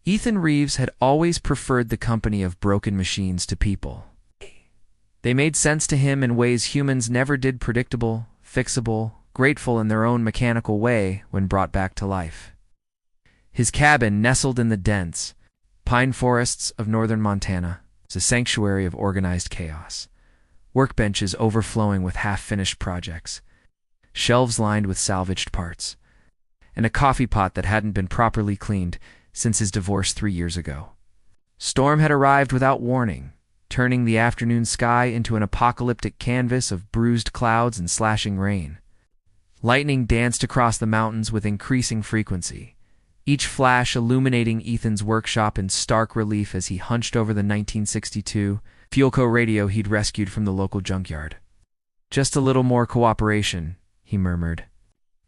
Ethan Reeves had always preferred the company of broken machines to people. They made sense to him in ways humans never did, predictable, fixable, grateful in their own mechanical way when brought back to life. His cabin, nestled in the dense pine forests of northern Montana, was a sanctuary of organized chaos. Workbenches overflowing with half-finished projects, shelves lined with salvaged parts, and a coffee pot that hadn't been properly cleaned since his divorce 3 years ago. Storm had arrived without warning, turning the afternoon sky into an apocalyptic canvas of bruised clouds and slashing rain. Lightning danced across the mountains with increasing frequency, each flash illuminating Ethan's workshop in stark relief as he hunched over the 1962 Fuelco radio he'd rescued from the local junkyard. "Just a little more cooperation," he murmured.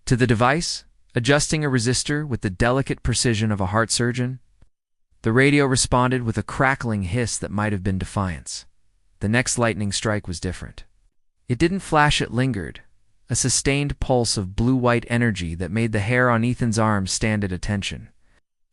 To the device, adjusting a resistor with the delicate precision of a heart surgeon, the radio responded with a crackling hiss that might have been defiance. The next lightning strike was different. It didn't flash, it lingered, a sustained pulse of blue-white energy that made the hair on Ethan's arms stand at attention.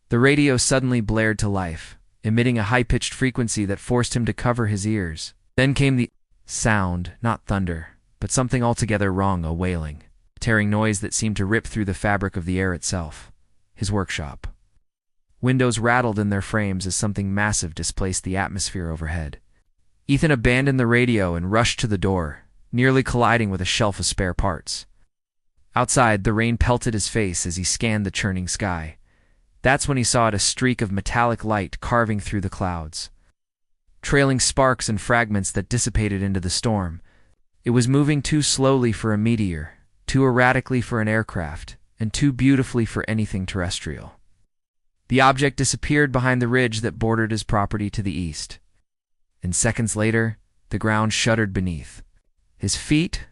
The radio suddenly blared to life, emitting a high-pitched frequency that forced him to cover his ears. Then came the sound, not thunder, but something altogether wrong, a wailing, tearing noise that seemed to rip through the fabric of the air itself. His workshop. Windows rattled in their frames as something massive displaced the atmosphere overhead. Ethan abandoned the radio and rushed to the door, nearly colliding with a shelf of spare parts. Outside, the rain pelted his face as he scanned the churning sky. That's when he saw a streak of metallic light carving through the clouds, trailing sparks and fragments that dissipated into the storm. It was moving too slowly for a meteor, too erratically for an aircraft, and too beautifully for anything terrestrial. The object disappeared behind the ridge that bordered his property to the east. And seconds later, the ground shuddered beneath. His feet?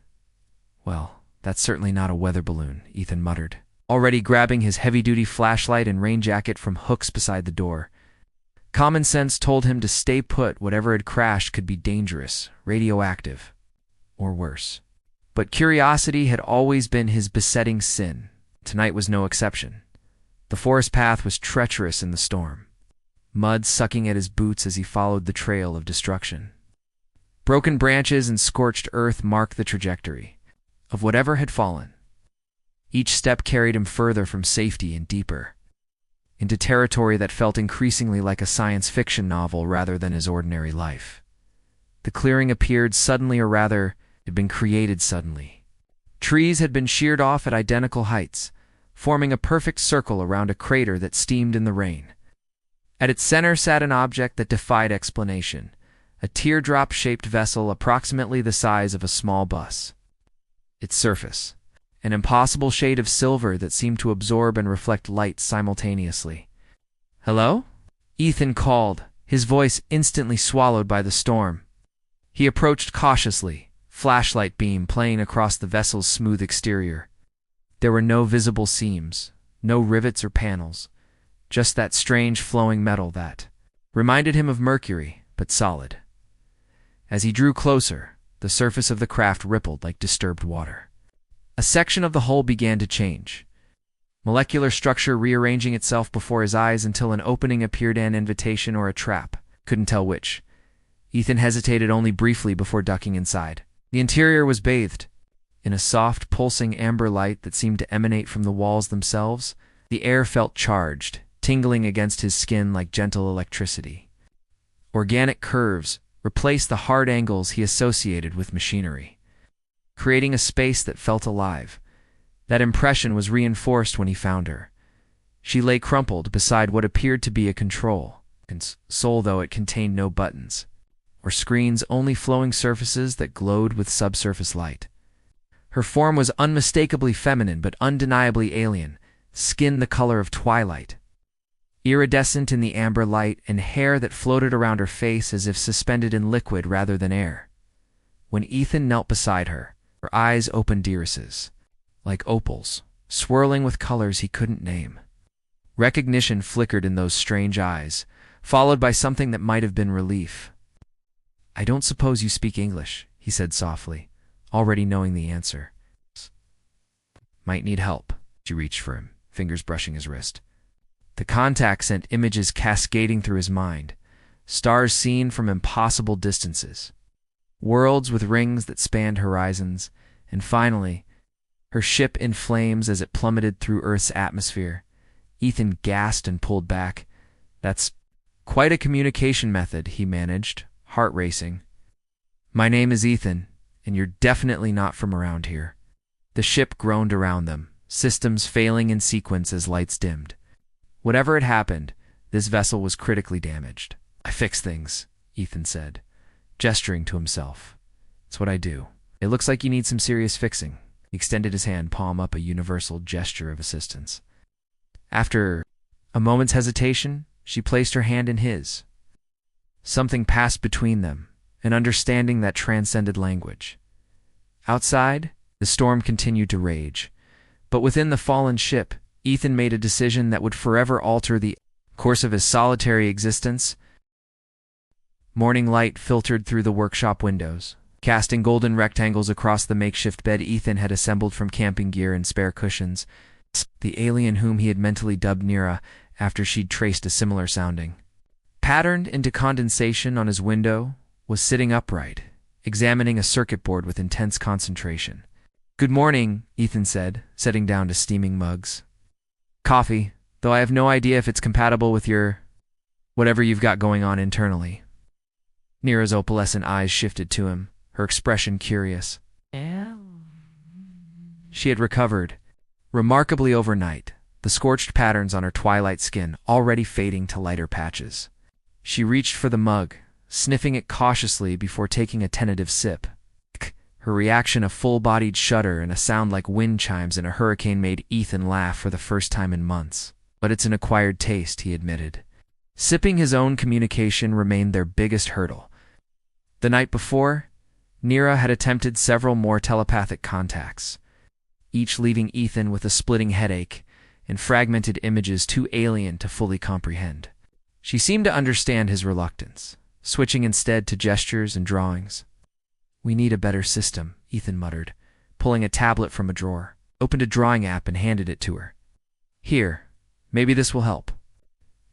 Well, that's certainly not a weather balloon, Ethan muttered, already grabbing his heavy-duty flashlight and rain jacket from hooks beside the door. Common sense told him to stay put. Whatever had crashed could be dangerous, radioactive, or worse. But curiosity had always been his besetting sin. Tonight was no exception. The forest path was treacherous in the storm, mud sucking at his boots as he followed the trail of destruction. Broken branches and scorched earth marked the trajectory of whatever had fallen. Each step carried him further from safety and deeper, into territory that felt increasingly like a science fiction novel rather than his ordinary life. The clearing appeared suddenly, or rather, had been created suddenly. Trees had been sheared off at identical heights, forming a perfect circle around a crater that steamed in the rain. At its center sat an object that defied explanation, a teardrop-shaped vessel approximately the size of a small bus. Its surface, an impossible shade of silver that seemed to absorb and reflect light simultaneously. "Hello?" Ethan called, his voice instantly swallowed by the storm. He approached cautiously, flashlight beam playing across the vessel's smooth exterior. There were no visible seams, no rivets or panels, just that strange flowing metal that reminded him of mercury, but solid. As he drew closer, the surface of the craft rippled like disturbed water. A section of the hull began to change, molecular structure rearranging itself before his eyes until an opening appeared, an invitation or a trap, couldn't tell which. Ethan hesitated only briefly before ducking inside. The interior was bathed in a soft, pulsing amber light that seemed to emanate from the walls themselves. The air felt charged, tingling against his skin like gentle electricity. Organic curves replaced the hard angles he associated with machinery, creating a space that felt alive. That impression was reinforced when he found her. She lay crumpled beside what appeared to be a console, though it contained no buttons or screens, only flowing surfaces that glowed with subsurface light. Her form was unmistakably feminine but undeniably alien, skin the color of twilight, iridescent in the amber light, and hair that floated around her face as if suspended in liquid rather than air. When Ethan knelt beside her, her eyes opened irises, like opals, swirling with colors he couldn't name. Recognition flickered in those strange eyes, followed by something that might have been relief. "I don't suppose you speak English," he said softly, already knowing the answer. "Might need help." She reached for him, fingers brushing his wrist. The contact sent images cascading through his mind, stars seen from impossible distances, worlds with rings that spanned horizons, and finally, her ship in flames as it plummeted through Earth's atmosphere. Ethan gasped and pulled back. "That's quite a communication method," he managed, heart racing. "My name is Ethan, and you're definitely not from around here." The ship groaned around them, systems failing in sequence as lights dimmed. Whatever had happened, this vessel was critically damaged. "I fix things," Ethan said, gesturing to himself. "It's what I do. It looks like you need some serious fixing." He extended his hand, palm up, a universal gesture of assistance. After a moment's hesitation, she placed her hand in his. Something passed between them, an understanding that transcended language. Outside, the storm continued to rage, but within the fallen ship, Ethan made a decision that would forever alter the course of his solitary existence. Morning light filtered through the workshop windows, casting golden rectangles across the makeshift bed Ethan had assembled from camping gear and spare cushions. The alien whom he had mentally dubbed Nira after she'd traced a similar sounding, patterned into condensation on his window, was sitting upright, examining a circuit board with intense concentration. "Good morning," Ethan said, setting down to steaming mugs. "Coffee, though I have no idea if it's compatible with your whatever you've got going on internally." Nira's opalescent eyes shifted to him, her expression curious. She had recovered, remarkably overnight, the scorched patterns on her twilight skin already fading to lighter patches. She reached for the mug, sniffing it cautiously before taking a tentative sip. Her reaction, a full-bodied shudder and a sound like wind chimes in a hurricane, made Ethan laugh for the first time in months. "But it's an acquired taste," he admitted. Sipping his own communication remained their biggest hurdle. The night before, Nira had attempted several more telepathic contacts, each leaving Ethan with a splitting headache and fragmented images too alien to fully comprehend. She seemed to understand his reluctance, switching instead to gestures and drawings. "We need a better system," Ethan muttered, pulling a tablet from a drawer, opened a drawing app and handed it to her. "Here, maybe this will help."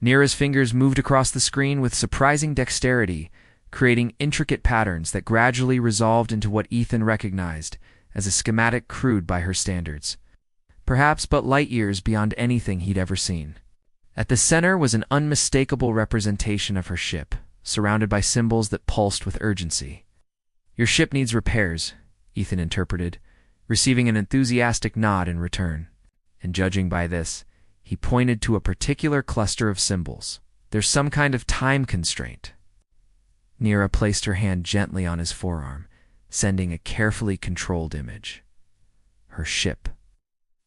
Nira's fingers moved across the screen with surprising dexterity, creating intricate patterns that gradually resolved into what Ethan recognized as a schematic crude by her standards, perhaps but light years beyond anything he'd ever seen. At the center was an unmistakable representation of her ship, surrounded by symbols that pulsed with urgency. "Your ship needs repairs," Ethan interpreted, receiving an enthusiastic nod in return. And judging by this, he pointed to a particular cluster of symbols. "There's some kind of time constraint." Nira placed her hand gently on his forearm, sending a carefully controlled image. Her ship,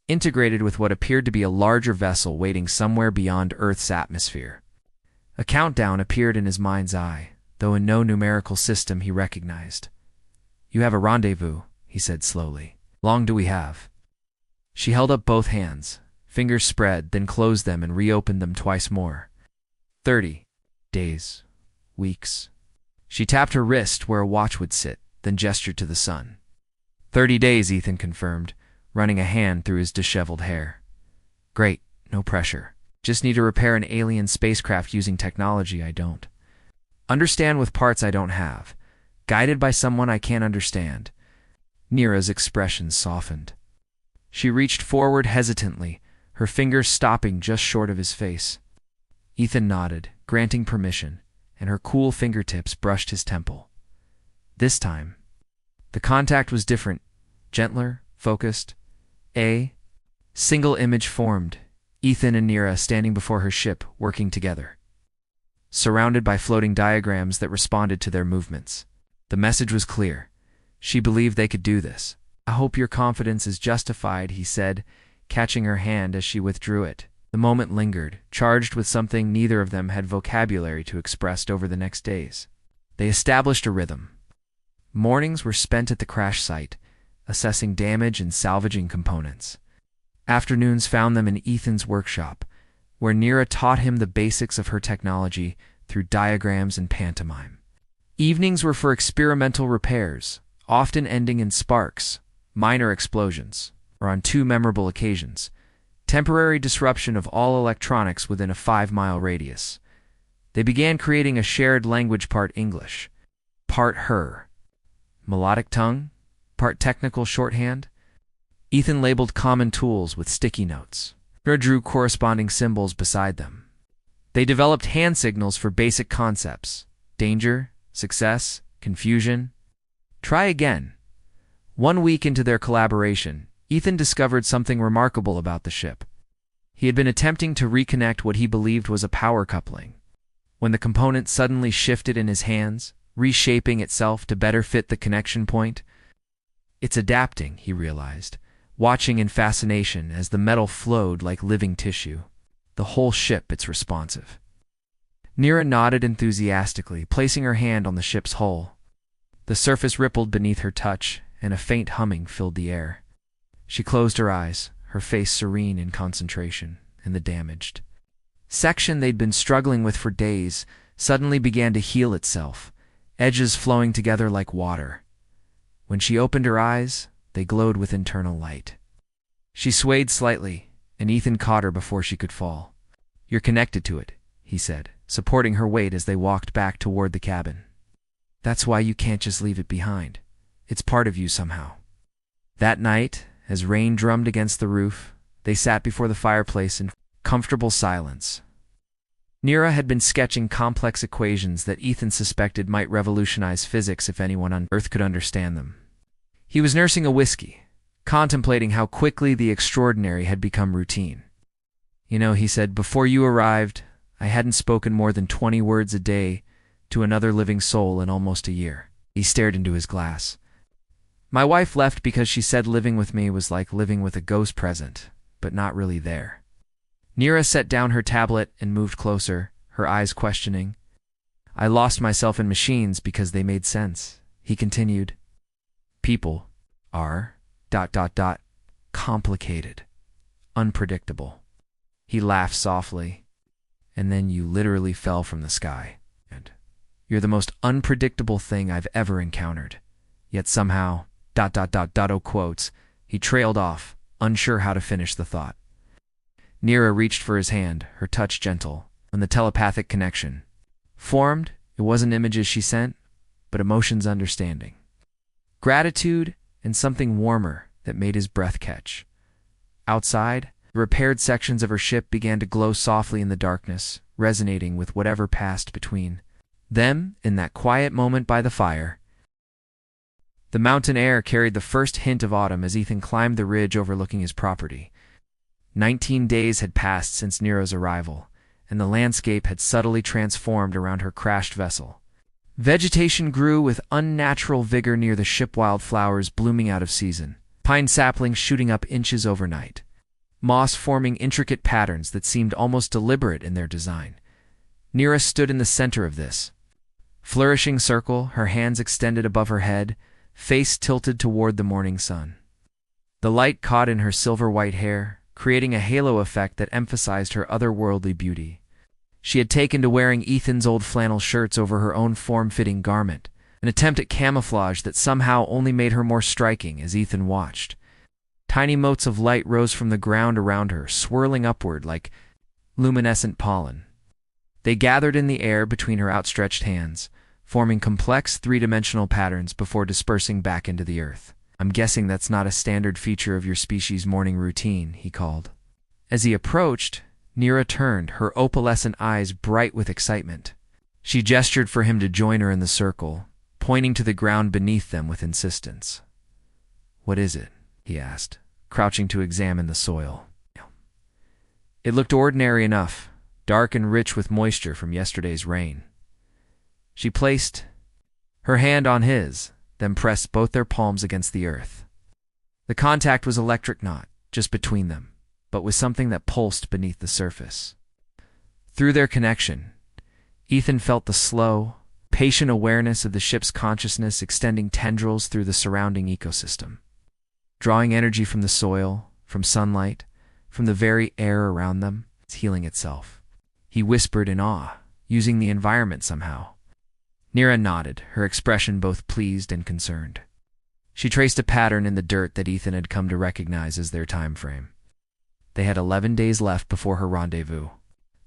integrated with what appeared to be a larger vessel waiting somewhere beyond Earth's atmosphere. A countdown appeared in his mind's eye, though in no numerical system he recognized. "You have a rendezvous," he said slowly. "Long do we have?" She held up both hands, fingers spread, then closed them and reopened them twice more. 30 days, weeks. She tapped her wrist where a watch would sit, then gestured to the sun. 30 days, Ethan confirmed, running a hand through his disheveled hair. "Great, no pressure. Just need to repair an alien spacecraft using technology I don't understand with parts I don't have. Guided by someone I can't understand." Nira's expression softened. She reached forward hesitantly, her fingers stopping just short of his face. Ethan nodded, granting permission, and her cool fingertips brushed his temple. This time, the contact was different, gentler, focused. A single image formed, Ethan and Nira standing before her ship, working together, surrounded by floating diagrams that responded to their movements. The message was clear. She believed they could do this. "I hope your confidence is justified," he said, catching her hand as she withdrew it. The moment lingered, charged with something neither of them had vocabulary to express over the next days. They established a rhythm. Mornings were spent at the crash site, assessing damage and salvaging components. Afternoons found them in Ethan's workshop, where Nira taught him the basics of her technology through diagrams and pantomime. Evenings were for experimental repairs, often ending in sparks, minor explosions, or on two memorable occasions, Temporary disruption of all electronics within a 5-mile radius. They began creating a shared language, part English, part her. Melodic tongue, part technical shorthand. Ethan labeled common tools with sticky notes. Nira drew corresponding symbols beside them. They developed hand signals for basic concepts: danger, success, confusion. Try again. 1 week into their collaboration, Ethan discovered something remarkable about the ship. He had been attempting to reconnect what he believed was a power coupling, when the component suddenly shifted in his hands, reshaping itself to better fit the connection point. It's adapting, he realized, watching in fascination as the metal flowed like living tissue. The whole ship, it's responsive. Nira nodded enthusiastically, placing her hand on the ship's hull. The surface rippled beneath her touch, and a faint humming filled the air. She closed her eyes, her face serene in concentration, and the damaged section they'd been struggling with for days suddenly began to heal itself, edges flowing together like water. When she opened her eyes, they glowed with internal light. She swayed slightly, and Ethan caught her before she could fall. "You're connected to it," he said, supporting her weight as they walked back toward the cabin. "That's why you can't just leave it behind. It's part of you somehow." That night, as rain drummed against the roof, they sat before the fireplace in comfortable silence. Nira had been sketching complex equations that Ethan suspected might revolutionize physics if anyone on Earth could understand them. He was nursing a whiskey, contemplating how quickly the extraordinary had become routine. "You know," he said, "before you arrived, I hadn't spoken more than 20 words a day to another living soul in almost a year." He stared into his glass. "My wife left because she said living with me was like living with a ghost present, but not really there." Nira set down her tablet and moved closer, her eyes questioning. "I lost myself in machines because they made sense," he continued. "People are ... complicated, unpredictable." He laughed softly. "And then you literally fell from the sky. And you're the most unpredictable thing I've ever encountered. Yet somehow ... quotes. He trailed off, unsure how to finish the thought. Nira reached for his hand, her touch gentle, when the telepathic connection formed. It wasn't images she sent, but emotions, understanding, gratitude, and something warmer that made his breath catch. Outside, the repaired sections of her ship began to glow softly in the darkness, resonating with whatever passed between them in that quiet moment by the fire. The mountain air carried the first hint of autumn as Ethan climbed the ridge overlooking his property. 19 days had passed since Nira's arrival, and the landscape had subtly transformed around her crashed vessel. Vegetation grew with unnatural vigor near the ship, wildflowers blooming out of season, pine saplings shooting up inches overnight, moss forming intricate patterns that seemed almost deliberate in their design. Nira stood in the center of this flourishing circle, her hands extended above her head, face tilted toward the morning sun. The light caught in her silver-white hair, creating a halo effect that emphasized her otherworldly beauty. She had taken to wearing Ethan's old flannel shirts over her own form-fitting garment, an attempt at camouflage that somehow only made her more striking as Ethan watched. Tiny motes of light rose from the ground around her, swirling upward like luminescent pollen. They gathered in the air between her outstretched hands, forming complex three-dimensional patterns before dispersing back into the earth. "I'm guessing that's not a standard feature of your species' morning routine," he called. As he approached, Nira turned, her opalescent eyes bright with excitement. She gestured for him to join her in the circle, pointing to the ground beneath them with insistence. "What is it?" he asked, crouching to examine the soil. It looked ordinary enough, dark and rich with moisture from yesterday's rain. She placed her hand on his, then pressed both their palms against the earth. The contact was electric, not just between them, but with something that pulsed beneath the surface. Through their connection, Ethan felt the slow, patient awareness of the ship's consciousness extending tendrils through the surrounding ecosystem, drawing energy from the soil, from sunlight, from the very air around them, healing itself. He whispered in awe, using the environment somehow. Nira nodded, her expression both pleased and concerned. She traced a pattern in the dirt that Ethan had come to recognize as their time frame. They had 11 days left before her rendezvous.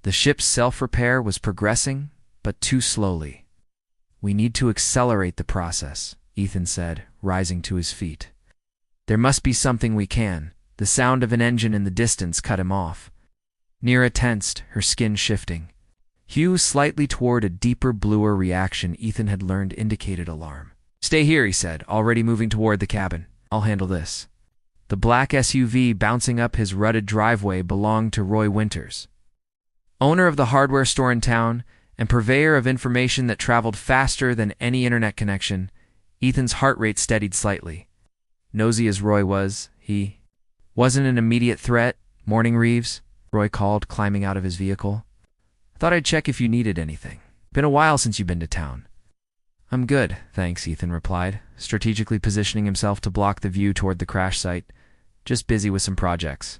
The ship's self-repair was progressing, but too slowly. "We need to accelerate the process," Ethan said, rising to his feet. "There must be something we can." The sound of an engine in the distance cut him off. Neera tensed, her skin shifting. Hue slightly toward a deeper, bluer reaction Ethan had learned indicated alarm. "Stay here," he said, already moving toward the cabin. "I'll handle this." The black SUV bouncing up his rutted driveway belonged to Roy Winters, owner of the hardware store in town and purveyor of information that traveled faster than any internet connection. Ethan's heart rate steadied slightly. Nosy as Roy was, he wasn't an immediate threat. "Morning, Reeves," Roy called, climbing out of his vehicle. "Thought I'd check if you needed anything. Been a while since you've been to town." "I'm good, thanks," Ethan replied, strategically positioning himself to block the view toward the crash site. "Just busy with some projects."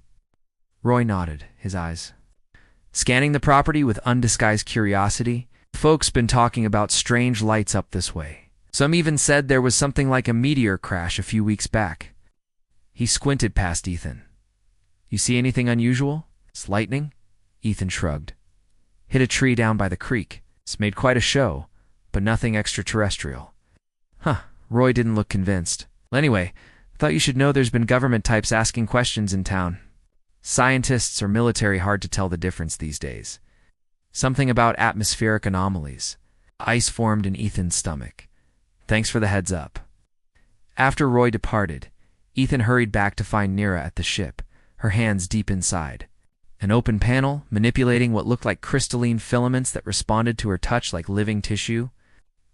Roy nodded, his eyes scanning the property with undisguised curiosity. "Folks been talking about strange lights up this way. Some even said there was something like a meteor crash a few weeks back." He squinted past Ethan. "You see anything unusual? It's lightning?" Ethan shrugged. "Hit a tree down by the creek. It's made quite a show, but nothing extraterrestrial." "Huh." Roy didn't look convinced. "Anyway, I thought you should know there's been government types asking questions in town. Scientists or military, hard to tell the difference these days. Something about atmospheric anomalies." Ice formed in Ethan's stomach. "Thanks for the heads up." After Roy departed, Ethan hurried back to find Neera at the ship, her hands deep inside. An open panel, manipulating what looked like crystalline filaments that responded to her touch like living tissue.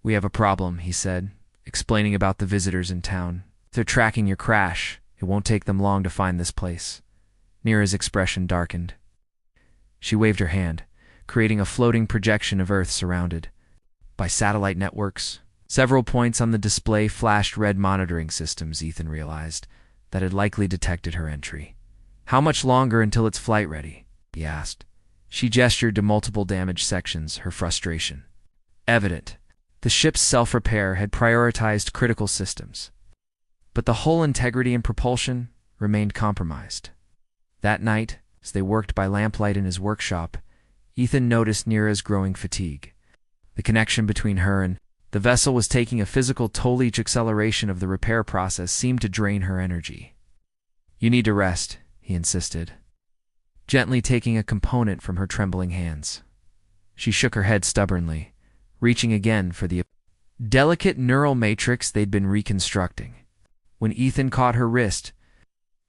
"We have a problem," he said, explaining about the visitors in town. "If they're tracking your crash, it won't take them long to find this place." Neera's expression darkened. She waved her hand, creating a floating projection of Earth surrounded by satellite networks. Several points on the display flashed red monitoring systems, Ethan realized, that had likely detected her entry. "How much longer until it's flight ready?" he asked. She gestured to multiple damaged sections, her frustration evident. The ship's self-repair had prioritized critical systems, but the hull integrity and propulsion remained compromised. That night, as they worked by lamplight in his workshop, Ethan noticed Neera's growing fatigue. The connection between her and the vessel was taking a physical toll. Each acceleration of the repair process seemed to drain her energy. "You need to rest," he insisted, gently taking a component from her trembling hands. She shook her head stubbornly, reaching again for the delicate neural matrix they'd been reconstructing. When Ethan caught her wrist,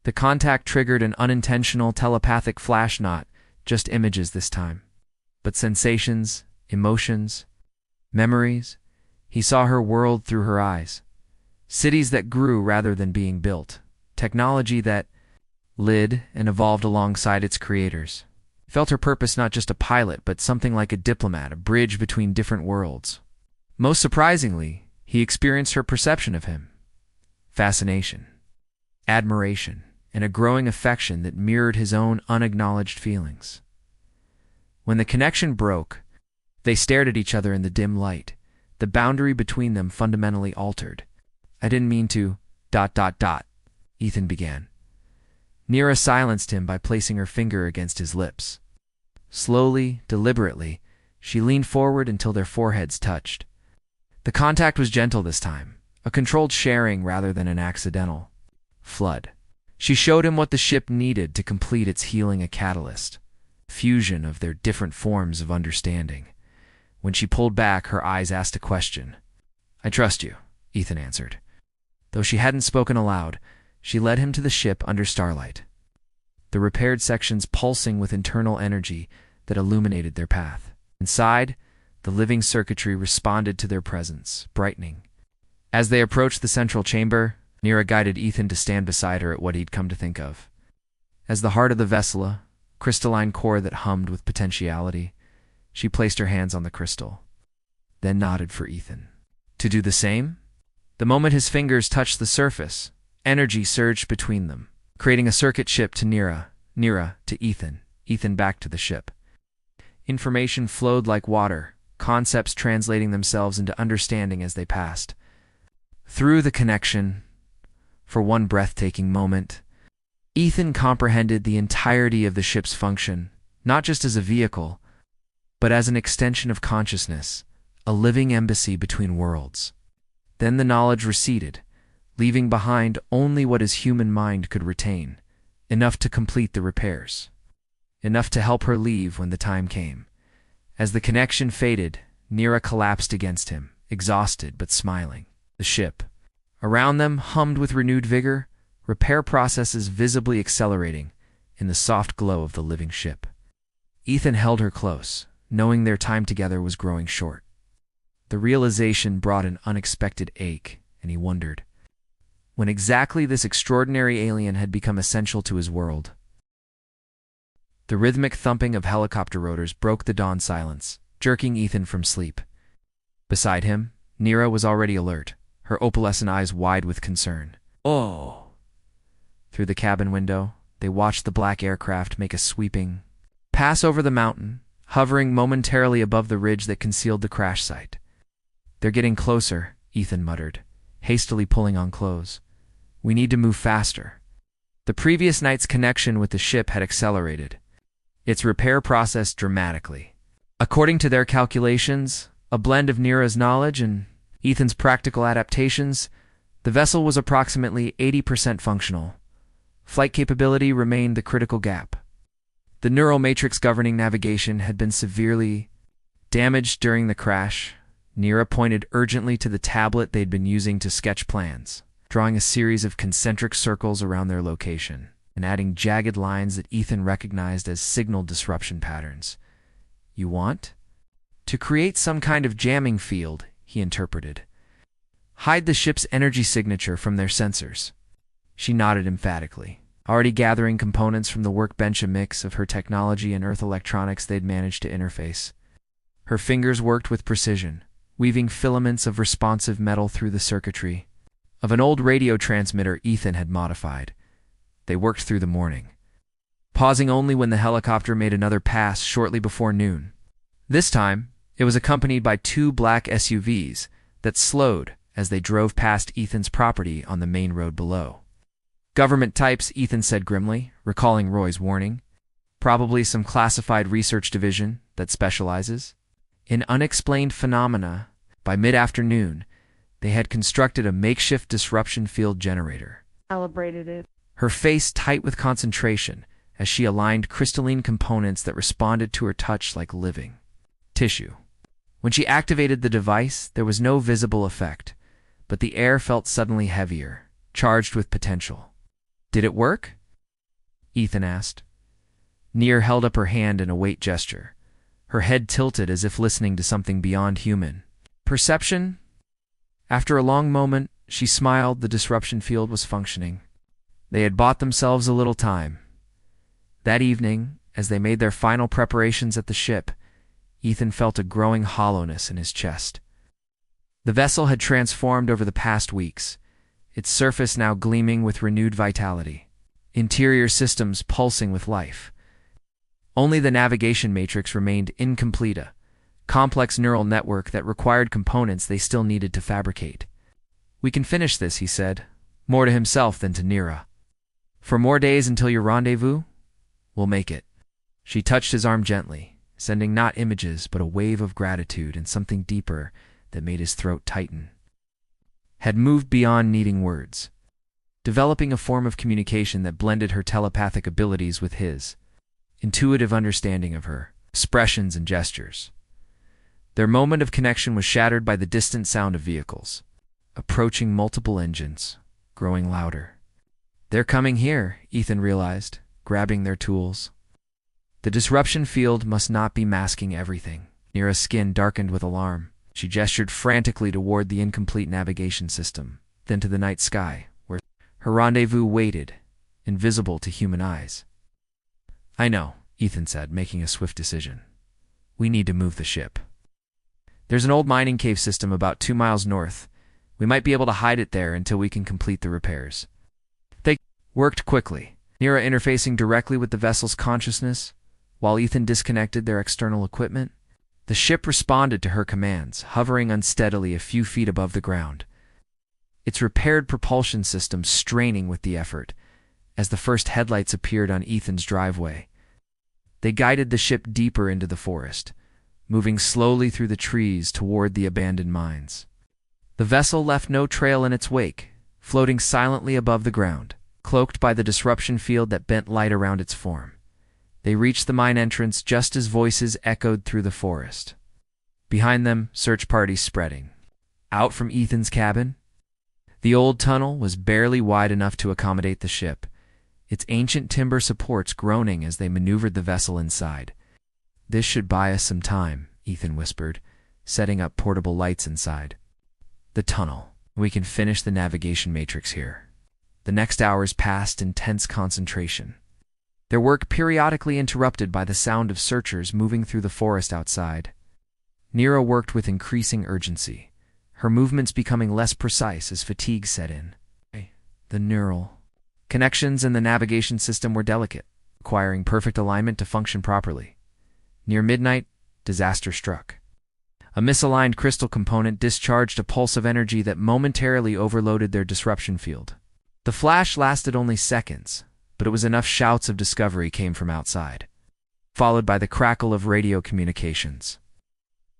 the contact triggered an unintentional telepathic flash, not just images this time, but sensations, emotions, memories. He saw her world through her eyes. Cities that grew rather than being built. Technology that lived and evolved alongside its creators. He felt her purpose, not just a pilot, but something like a diplomat, a bridge between different worlds. Most surprisingly, he experienced her perception of him. Fascination, admiration, and a growing affection that mirrored his own unacknowledged feelings. When the connection broke, they stared at each other in the dim light. The boundary between them fundamentally altered. "I didn't mean to... Ethan began. Neera silenced him by placing her finger against his lips. Slowly, deliberately, she leaned forward until their foreheads touched. The contact was gentle this time, a controlled sharing rather than an accidental flood. She showed him what the ship needed to complete its healing, a catalyst, fusion of their different forms of understanding. When she pulled back, her eyes asked a question. "I trust you," Ethan answered. Though she hadn't spoken aloud, she led him to the ship under starlight, the repaired sections pulsing with internal energy that illuminated their path. Inside, the living circuitry responded to their presence, brightening. As they approached the central chamber, Neera guided Ethan to stand beside her at what he'd come to think of as the heart of the vessel, a crystalline core that hummed with potentiality. She placed her hands on the crystal, then nodded for Ethan to do the same. The moment his fingers touched the surface, energy surged between them, creating a circuit ship to Neera, Neera to Ethan, Ethan back to the ship. Information flowed like water, concepts translating themselves into understanding as they passed through the connection. For one breathtaking moment, Ethan comprehended the entirety of the ship's function, not just as a vehicle, but as an extension of consciousness, a living embassy between worlds. Then the knowledge receded, leaving behind only what his human mind could retain, enough to complete the repairs, enough to help her leave when the time came. As the connection faded, Nira collapsed against him, exhausted but smiling. The ship, around them, hummed with renewed vigor, repair processes visibly accelerating in the soft glow of the living ship. Ethan held her close, knowing their time together was growing short. The realization brought an unexpected ache, and he wondered when exactly this extraordinary alien had become essential to his world. The rhythmic thumping of helicopter rotors broke the dawn silence, jerking Ethan from sleep. Beside him, Nira was already alert, her opalescent eyes wide with concern. "Oh!" Through the cabin window, they watched the black aircraft make a sweeping pass over the mountain, hovering momentarily above the ridge that concealed the crash site. "They're getting closer," Ethan muttered, hastily pulling on clothes. "We need to move faster." The previous night's connection with the ship had accelerated its repair process dramatically. According to their calculations, a blend of Nira's knowledge and Ethan's practical adaptations, the vessel was approximately 80% functional. Flight capability remained the critical gap. The neural matrix governing navigation had been severely damaged during the crash. Nira pointed urgently to the tablet they'd been using to sketch plans, drawing a series of concentric circles around their location, and adding jagged lines that Ethan recognized as signal disruption patterns. "You want to create some kind of jamming field," he interpreted. "Hide the ship's energy signature from their sensors." She nodded emphatically, already gathering components from the workbench, a mix of her technology and Earth electronics they'd managed to interface. Her fingers worked with precision, weaving filaments of responsive metal through the circuitry of an old radio transmitter Ethan had modified. They worked through the morning, pausing only when the helicopter made another pass shortly before noon. This time, it was accompanied by 2 black SUVs that slowed as they drove past Ethan's property on the main road below. "Government types," Ethan said grimly, recalling Roy's warning. "Probably some classified research division that specializes in unexplained phenomena." By mid-afternoon, they had constructed a makeshift disruption field generator. Calibrated it. Her face tight with concentration as she aligned crystalline components that responded to her touch like living tissue. When she activated the device, there was no visible effect, but the air felt suddenly heavier, charged with potential. "Did it work?" Ethan asked. Nir held up her hand in a wait gesture, her head tilted as if listening to something beyond human perception. After a long moment, she smiled. The disruption field was functioning. They had bought themselves a little time. That evening, as they made their final preparations at the ship, Ethan felt a growing hollowness in his chest. The vessel had transformed over the past weeks, its surface now gleaming with renewed vitality, interior systems pulsing with life. Only the navigation matrix remained incomplete, a complex neural network that required components they still needed to fabricate. "We can finish this," he said, more to himself than to Nira. "For more days until your rendezvous? We'll make it." She touched his arm gently, sending not images but a wave of gratitude and something deeper that made his throat tighten. Had moved beyond needing words, developing a form of communication that blended her telepathic abilities with his intuitive understanding of her expressions and gestures. Their moment of connection was shattered by the distant sound of vehicles, approaching multiple engines, growing louder. "They're coming here," Ethan realized, grabbing their tools. The disruption field must not be masking everything. Nira's skin darkened with alarm. She gestured frantically toward the incomplete navigation system, then to the night sky, where her rendezvous waited, invisible to human eyes. "I know," Ethan said, making a swift decision. "We need to move the ship. There's an old mining cave system about 2 miles north. We might be able to hide it there until we can complete the repairs." They worked quickly, Nira interfacing directly with the vessel's consciousness, while Ethan disconnected their external equipment. The ship responded to her commands, hovering unsteadily a few feet above the ground, its repaired propulsion system straining with the effort. as the first headlights appeared on Ethan's driveway. They guided the ship deeper into the forest, moving slowly through the trees toward the abandoned mines. The vessel left no trail in its wake, floating silently above the ground, cloaked by the disruption field that bent light around its form. They reached the mine entrance just as voices echoed through the forest. Behind them, search parties spreading. Out from Ethan's cabin, the old tunnel was barely wide enough to accommodate the ship, its ancient timber supports groaning as they maneuvered the vessel inside. "This should buy us some time," Ethan whispered, setting up portable lights inside. "The tunnel. We can finish the navigation matrix here." The next hours passed in tense concentration, their work periodically interrupted by the sound of searchers moving through the forest outside. Nira worked with increasing urgency, her movements becoming less precise as fatigue set in. The neural connections in the navigation system were delicate, requiring perfect alignment to function properly. Near midnight, disaster struck. A misaligned crystal component discharged a pulse of energy that momentarily overloaded their disruption field. The flash lasted only seconds, but it was enough shouts of discovery came from outside, followed by the crackle of radio communications.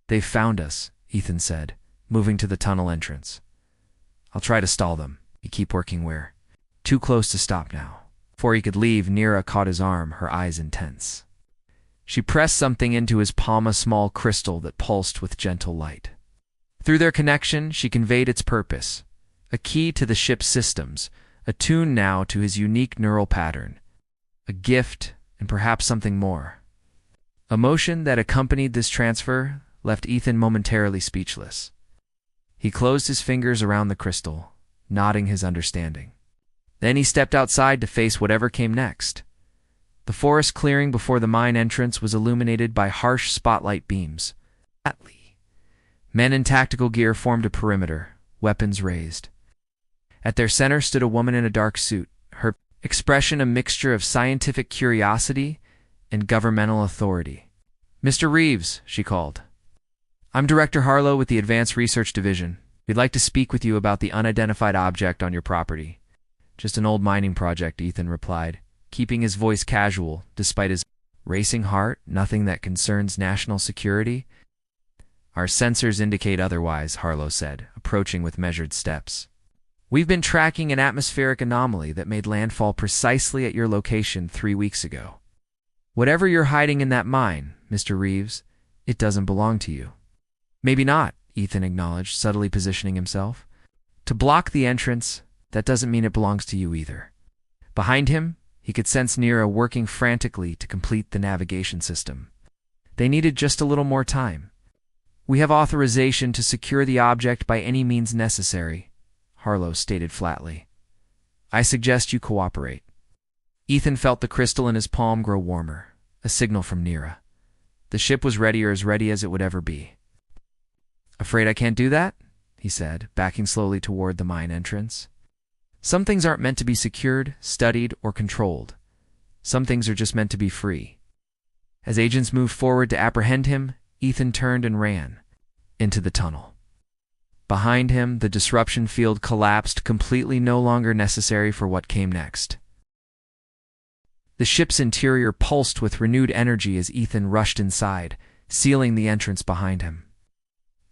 "They've found us," Ethan said, moving to the tunnel entrance. "I'll try to stall them. You keep working where?" Too close to stop now. Before he could leave, Nira caught his arm, her eyes intense. She pressed something into his palm, a small crystal that pulsed with gentle light. Through their connection, she conveyed its purpose, a key to the ship's systems, attuned now to his unique neural pattern, a gift and perhaps something more. Emotion that accompanied this transfer left Ethan momentarily speechless. He closed his fingers around the crystal, nodding his understanding. Then he stepped outside to face whatever came next. The forest clearing before the mine entrance was illuminated by harsh spotlight beams. Men in tactical gear formed a perimeter, weapons raised. At their center stood a woman in a dark suit, her expression a mixture of scientific curiosity and governmental authority. "Mr. Reeves," she called. "I'm Director Harlow with the Advanced Research Division. We'd like to speak with you about the unidentified object on your property." "Just an old mining project," Ethan replied, keeping his voice casual despite his racing heart. "Nothing that concerns national security?" "Our sensors indicate otherwise," Harlow said, approaching with measured steps. "We've been tracking an atmospheric anomaly that made landfall precisely at your location 3 weeks ago. Whatever you're hiding in that mine, Mr. Reeves, it doesn't belong to you." "Maybe not," Ethan acknowledged, subtly positioning himself. "To block the entrance, that doesn't mean it belongs to you either." Behind him, he could sense Nira working frantically to complete the navigation system. They needed just a little more time. "We have authorization to secure the object by any means necessary," Harlow stated flatly. "I suggest you cooperate." Ethan felt the crystal in his palm grow warmer, a signal from Nira. The ship was ready, or as ready as it would ever be. "Afraid I can't do that?" he said, backing slowly toward the mine entrance. "Some things aren't meant to be secured, studied, or controlled. Some things are just meant to be free." As agents moved forward to apprehend him, Ethan turned and ran into the tunnel. Behind him, the disruption field collapsed, completely no longer necessary for what came next. The ship's interior pulsed with renewed energy as Ethan rushed inside, sealing the entrance behind him.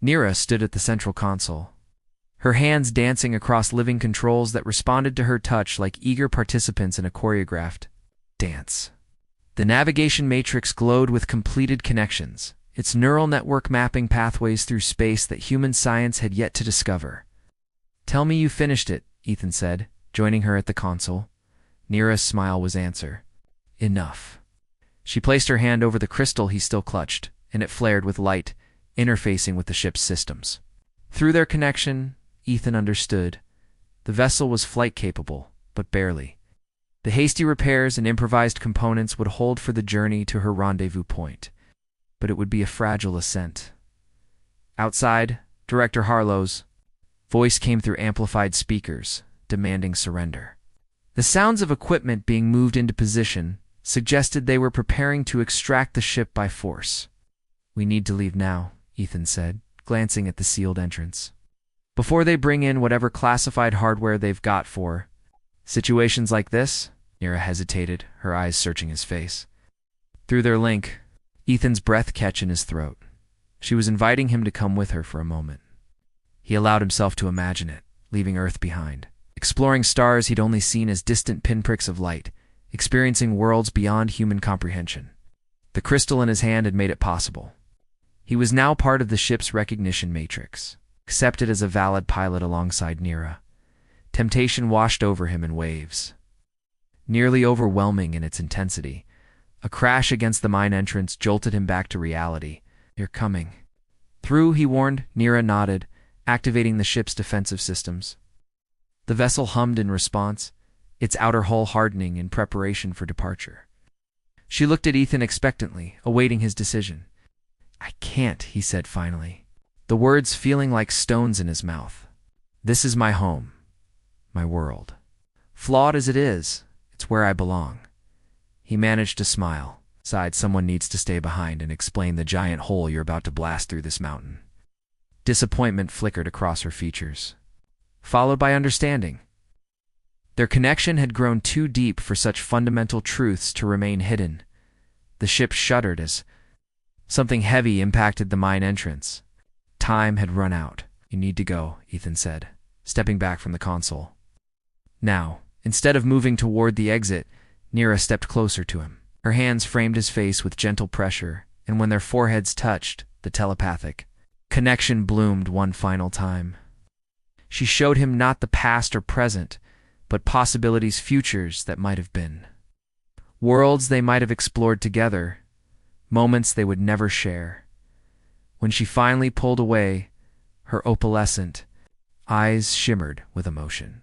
Nira stood at the central console, her hands dancing across living controls that responded to her touch like eager participants in a choreographed dance. The navigation matrix glowed with completed connections, its neural network mapping pathways through space that human science had yet to discover. "Tell me you finished it," Ethan said, joining her at the console. Nira's smile was answer. "Enough." She placed her hand over the crystal he still clutched, and it flared with light, interfacing with the ship's systems. Through their connection, Ethan understood. The vessel was flight-capable, but barely. The hasty repairs and improvised components would hold for the journey to her rendezvous point, but it would be a fragile ascent. Outside, Director Harlow's voice came through amplified speakers, demanding surrender. The sounds of equipment being moved into position suggested they were preparing to extract the ship by force. "We need to leave now," Ethan said, glancing at the sealed entrance. "Before they bring in whatever classified hardware they've got for situations like this, Nira hesitated, her eyes searching his face. Through their link, Ethan's breath catch in his throat. She was inviting him to come with her for a moment. He allowed himself to imagine it, leaving Earth behind, exploring stars he'd only seen as distant pinpricks of light, experiencing worlds beyond human comprehension. The crystal in his hand had made it possible. He was now part of the ship's recognition matrix, accepted as a valid pilot alongside Nira. Temptation washed over him in waves, nearly overwhelming in its intensity. A crash against the mine entrance jolted him back to reality. "You're coming." "Through," he warned. Nira nodded, activating the ship's defensive systems. The vessel hummed in response, its outer hull hardening in preparation for departure. She looked at Ethan expectantly, awaiting his decision. "I can't," he said finally, the words feeling like stones in his mouth. "This is my home, my world. Flawed as it is, it's where I belong." He managed to smile, sighed. "Someone needs to stay behind and explain the giant hole you're about to blast through this mountain." Disappointment flickered across her features, followed by understanding. Their connection had grown too deep for such fundamental truths to remain hidden. The ship shuddered as something heavy impacted the mine entrance. Time had run out. "You need to go," Ethan said, stepping back from the console. Now, instead of moving toward the exit, Nira stepped closer to him. Her hands framed his face with gentle pressure, and when their foreheads touched, the telepathic connection bloomed one final time. She showed him not the past or present, but possibilities, futures that might have been. Worlds they might have explored together, moments they would never share. When she finally pulled away, her opalescent eyes shimmered with emotion.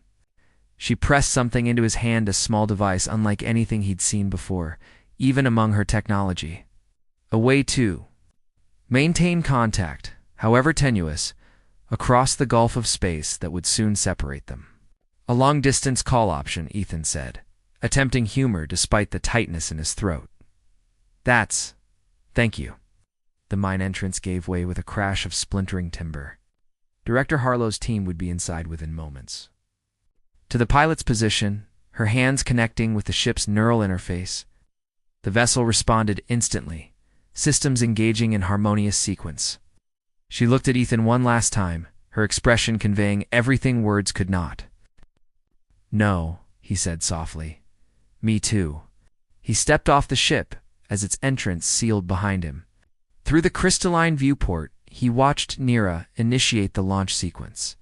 She pressed something into his hand, a small device unlike anything he'd seen before, even among her technology. A way to maintain contact, however tenuous, across the gulf of space that would soon separate them. "A long-distance call option," Ethan said, attempting humor despite the tightness in his throat. Thank you." The mine entrance gave way with a crash of splintering timber. Director Harlow's team would be inside within moments. To the pilot's position, her hands connecting with the ship's neural interface, the vessel responded instantly, systems engaging in harmonious sequence. She looked at Ethan one last time, her expression conveying everything words could not. "No," he said softly. "Me too." He stepped off the ship as its entrance sealed behind him. Through the crystalline viewport, he watched Nira initiate the launch sequence.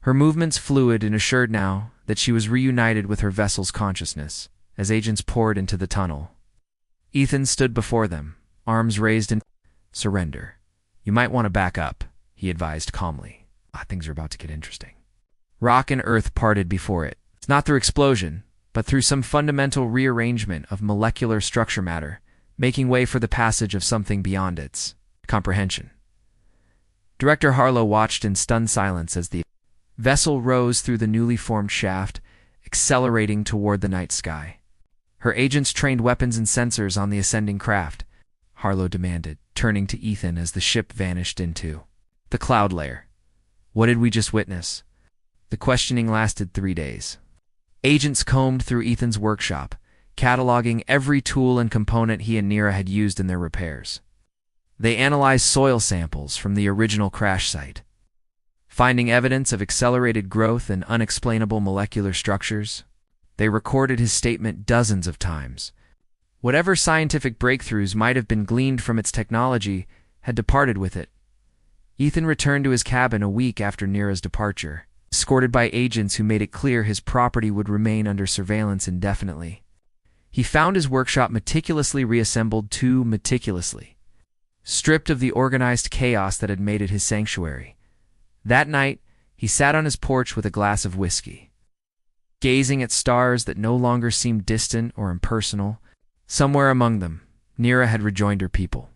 Her movements fluid and assured now that she was reunited with her vessel's consciousness, as agents poured into the tunnel. Ethan stood before them, arms raised in surrender. "You might want to back up," he advised calmly. Things are about to get interesting." Rock and earth parted before it, not through explosion, but through some fundamental rearrangement of molecular structure matter, making way for the passage of something beyond its comprehension. Director Harlow watched in stunned silence as the vessel rose through the newly formed shaft, accelerating toward the night sky. "Her agents trained weapons and sensors on the ascending craft," Harlow demanded, turning to Ethan as the ship vanished into the cloud layer. "What did we just witness?" The questioning lasted 3 days. Agents combed through Ethan's workshop, cataloging every tool and component he and Nira had used in their repairs. They analyzed soil samples from the original crash site, finding evidence of accelerated growth and unexplainable molecular structures. They recorded his statement dozens of times. Whatever scientific breakthroughs might have been gleaned from its technology had departed with it. Ethan returned to his cabin a week after Nira's departure, escorted by agents who made it clear his property would remain under surveillance indefinitely. He found his workshop meticulously reassembled, too meticulously, stripped of the organized chaos that had made it his sanctuary. That night, he sat on his porch with a glass of whiskey, gazing at stars that no longer seemed distant or impersonal. Somewhere among them, Nira had rejoined her people.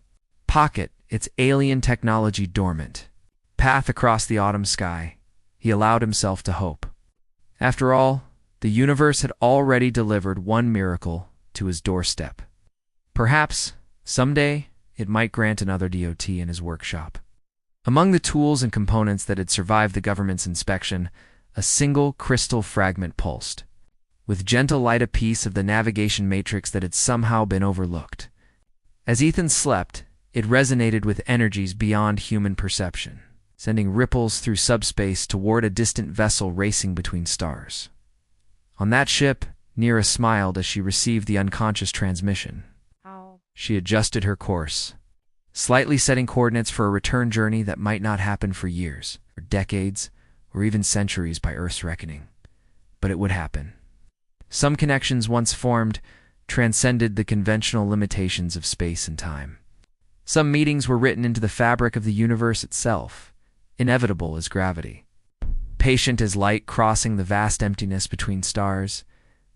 Pocket, its alien technology dormant. Path across the autumn sky, he allowed himself to hope. After all, the universe had already delivered one miracle to his doorstep. Perhaps, someday, it might grant another DOT in his workshop. Among the tools and components that had survived the government's inspection, a single crystal fragment pulsed. with gentle light a piece of the navigation matrix that had somehow been overlooked. As Ethan slept, it resonated with energies beyond human perception, sending ripples through subspace toward a distant vessel racing between stars. On that ship, Neera smiled as she received the unconscious transmission. She adjusted her course, slightly setting coordinates for a return journey that might not happen for years, or decades, or even centuries by Earth's reckoning. But it would happen. Some connections once formed transcended the conventional limitations of space and time. Some meetings were written into the fabric of the universe itself, inevitable as gravity. Patient as light crossing the vast emptiness between stars,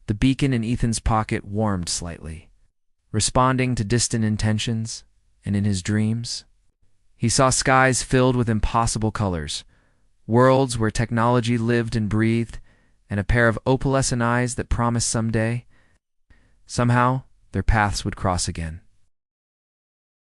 the beacon in Ethan's pocket warmed slightly, responding to distant intentions, and in his dreams, he saw skies filled with impossible colors, worlds where technology lived and breathed, and a pair of opalescent eyes that promised someday, somehow, their paths would cross again.